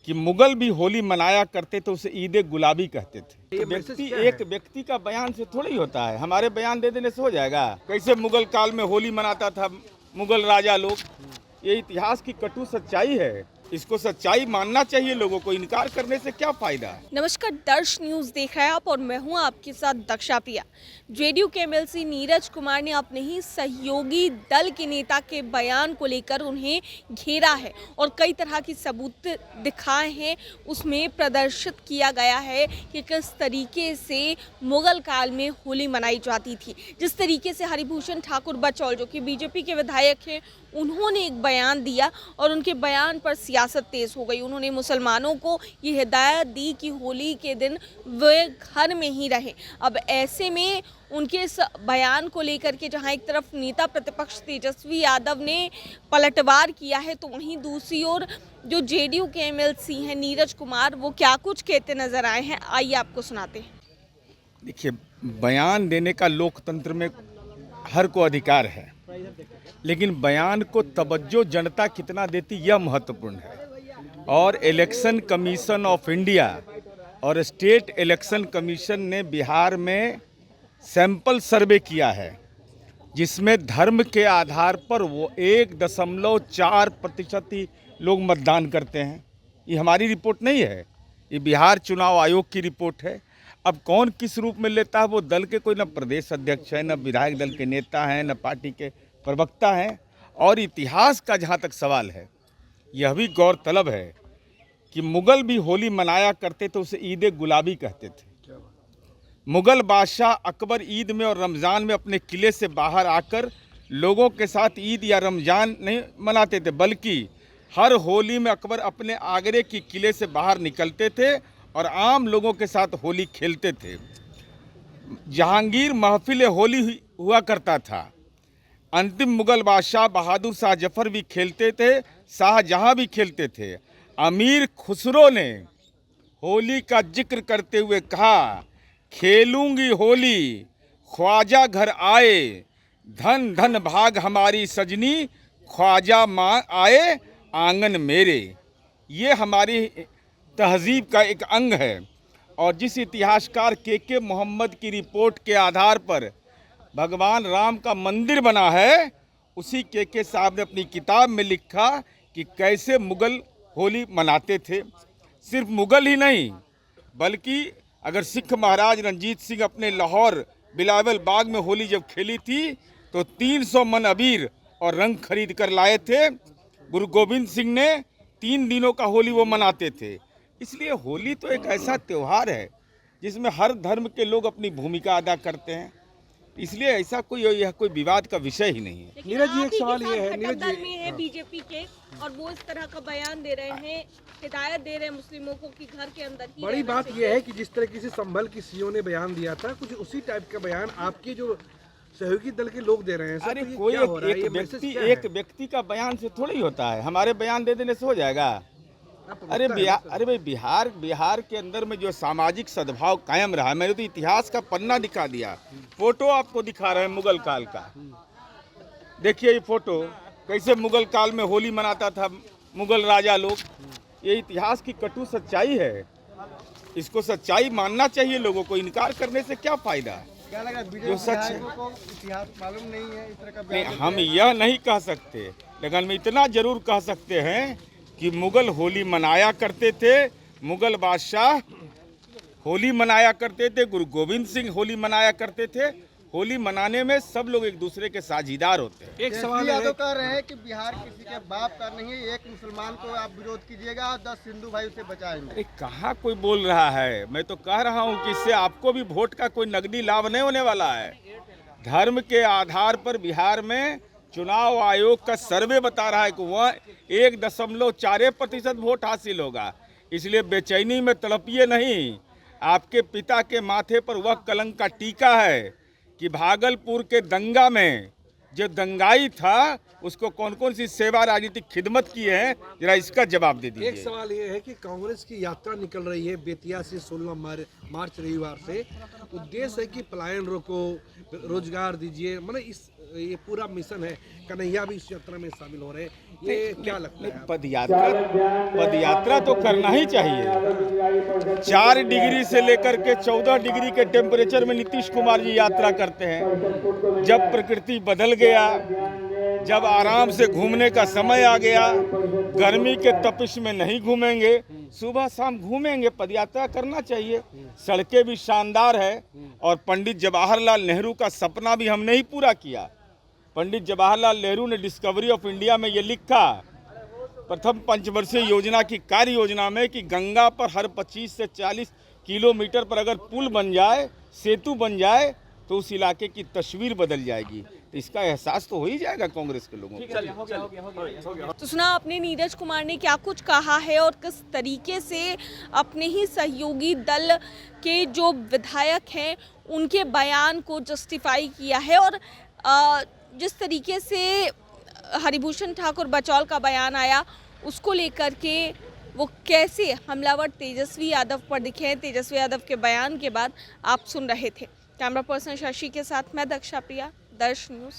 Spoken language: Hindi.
कि मुगल भी होली मनाया करते थे, उसे ईद गुलाबी कहते थे। तो एक व्यक्ति का बयान से थोड़ी होता है, हमारे बयान दे देने से हो जाएगा। कैसे मुगल काल में होली मनाता था मुगल राजा लोग, ये इतिहास की कटु सच्चाई है। इसको सच्चाई मानना चाहिए लोगों को, इनकार करने से क्या फायदा है। नमस्कार, दर्श न्यूज देख रहे हैं आप और मैं हूं आपके साथ दक्षा प्रिया। जेडीयू के एमएलसी नीरज कुमार ने अपने ही सहयोगी दल के नेता के बयान को लेकर उन्हें घेरा है और कई तरह की सबूत दिखाए हैं। उसमें प्रदर्शित किया गया है कि किस तरीके से मुगल काल में होली मनाई जाती थी। जिस तरीके से हरिभूषण ठाकुर बचौल, जो कि बीजेपी के विधायक हैं, उन्होंने एक बयान दिया और उनके बयान पर सियासत तेज हो गई। उन्होंने मुसलमानों को ये हिदायत दी कि होली के दिन वे घर में ही रहें। अब ऐसे में उनके इस बयान को लेकर के जहां एक तरफ नेता प्रतिपक्ष तेजस्वी यादव ने पलटवार किया है, तो वहीं दूसरी ओर जो जेडीयू के एमएलसी हैं नीरज कुमार, वो क्या कुछ कहते नजर आए हैं, आइए आपको सुनाते हैं। देखिए, बयान देने का लोकतंत्र में हर को अधिकार है, लेकिन बयान को तवज्जो जनता कितना देती यह महत्वपूर्ण है। और इलेक्शन कमीशन ऑफ इंडिया और स्टेट इलेक्शन कमीशन ने बिहार में सैंपल सर्वे किया है, जिसमें धर्म के आधार पर वो 1.4% ही लोग मतदान करते हैं। ये हमारी रिपोर्ट नहीं है, ये बिहार चुनाव आयोग की रिपोर्ट है। अब कौन किस रूप में लेता है, वो दल के कोई न प्रदेश अध्यक्ष है, न विधायक दल के नेता हैं, न पार्टी के प्रवक्ता हैं। और इतिहास का जहाँ तक सवाल है, यह भी गौरतलब है कि मुगल भी होली मनाया करते थे, उसे ईद गुलाबी कहते थे। मुगल बादशाह अकबर ईद में और रमज़ान में अपने किले से बाहर आकर लोगों के साथ ईद या रमज़ान नहीं मनाते थे, बल्कि हर होली में अकबर अपने आगरे की किले से बाहर निकलते थे और आम लोगों के साथ होली खेलते थे। जहांगीर महफिल होली हुआ करता था। अंतिम मुगल बादशाह बहादुर शाह जफर भी खेलते थे, शाहजहां भी खेलते थे। अमीर खुसरो ने होली का जिक्र करते हुए कहा, खेलूंगी होली ख्वाजा घर आए, धन धन भाग हमारी सजनी, ख्वाजा माँ आए आंगन मेरे। ये हमारी तहजीब का एक अंग है। और जिस इतिहासकार के मोहम्मद की रिपोर्ट के आधार पर भगवान राम का मंदिर बना है, उसी के साहब ने अपनी किताब में लिखा कि कैसे मुगल होली मनाते थे। सिर्फ मुगल ही नहीं, बल्कि अगर सिख महाराज रंजीत सिंह अपने लाहौर बिलावल बाग में होली जब खेली थी, तो 300 मन अबीर और रंग खरीद कर लाए थे। गुरु गोविंद सिंह ने 3 दिनों का होली वो मनाते थे। इसलिए होली तो एक ऐसा त्यौहार है जिसमें हर धर्म के लोग अपनी भूमिका अदा करते हैं। इसलिए ऐसा यह कोई विवाद का विषय ही नहीं है। नीरज जी, एक सवाल ये है, नीरज जी में है बीजेपी के, और वो इस तरह का बयान दे रहे हैं, हिदायत दे रहे हैं मुस्लिमों को कि घर के अंदर ही। बड़ी बात यह है कि जिस तरीके से संभल की सीओ ने बयान दिया था, कुछ उसी टाइप का बयान आपके जो सहयोगी दल के लोग दे रहे हैं। अरे कोई एक व्यक्ति का बयान से थोड़ी होता है, हमारे बयान दे देने से हो जाएगा। अरे भाई, बिहार के अंदर में जो सामाजिक सद्भाव कायम रहा, मैंने तो इतिहास का पन्ना दिखा दिया। फोटो आपको दिखा रहे हैं मुगल काल का। देखिए ये फोटो, कैसे मुगल काल में होली मनाता था मुगल राजा लोग। ये इतिहास की कटु सच्चाई है, इसको सच्चाई मानना चाहिए लोगों को, इनकार करने से क्या फायदा है। क्या लगा, जो सच है इतिहास मालूम नहीं है, इस तरह का नहीं, हम यह नहीं कह सकते, लेकिन हम इतना जरूर कह सकते हैं कि मुगल होली मनाया करते थे, मुगल बादशाह होली मनाया करते थे, गुरु गोविंद सिंह होली मनाया करते थे। होली मनाने में सब लोग एक दूसरे के साझीदार होते हैं। एक सवाल यादव कह रहे हैं कि बिहार किसी के बाप का नहीं है, एक मुसलमान को आप विरोध कीजिएगा और 10 हिंदू भाई उसे बचाएंगे। अरे कहाँ कोई बोल रहा है, मैं तो कह रहा हूँ कि इससे आपको भी वोट का कोई नकदी लाभ नहीं होने वाला है। धर्म के आधार पर बिहार में चुनाव आयोग का सर्वे बता रहा है कि वह 1.4% वोट हासिल होगा। इसलिए बेचैनी में तड़पिए नहीं, आपके पिता के माथे पर वह कलंक का टीका है कि भागलपुर के दंगा में जो दंगाई था, उसको कौन कौन सी सेवा राजनीतिक खिदमत की है, जरा इसका जवाब दे दीजिए। एक सवाल ये है कि कांग्रेस की यात्रा निकल रही है बेतिया से 16 मार्च रविवार से। उद्देश्य है कि पलायन रोको, रोजगार दीजिए, मतलब इस ये पूरा मिशन है, कन्हैया भी इस यात्रा में शामिल हो रहे हैं, ये क्या लगता है आपको? पदयात्रा तो करना ही चाहिए। 4 डिग्री से लेकर के 14 डिग्री के टेम्परेचर में नीतीश कुमार जी यात्रा करते हैं। जब प्रकृति बदल गया, जब आराम से घूमने का समय आ गया, गर्मी के तपिश में नहीं घूमेंगे, सुबह शाम घूमेंगे, पदयात्रा करना चाहिए। सड़कें भी शानदार है और पंडित जवाहरलाल नेहरू का सपना भी हमने ही पूरा किया। पंडित जवाहरलाल नेहरू ने डिस्कवरी ऑफ इंडिया में ये लिखा, प्रथम पंचवर्षीय योजना की कार्य योजना में, कि गंगा पर हर 25 से 40 किलोमीटर पर अगर पुल बन जाए, सेतु बन जाए, तो उस इलाके की तस्वीर बदल जाएगी। तो इसका एहसास तो हो ही जाएगा कांग्रेस के लोगों को। तो सुना आपने नीरज कुमार ने क्या कुछ कहा है और किस तरीके से अपने ही सहयोगी दल के जो विधायक हैं उनके बयान को जस्टिफाई किया है, और जिस तरीके से हरिभूषण ठाकुर बचौल का बयान आया उसको लेकर के वो कैसे हमलावर तेजस्वी यादव पर दिखे हैं। तेजस्वी यादव के बयान के बाद आप सुन रहे थे। कैमरा पर्सन शशि के साथ मैं दक्षा प्रिया, दर्श न्यूज़।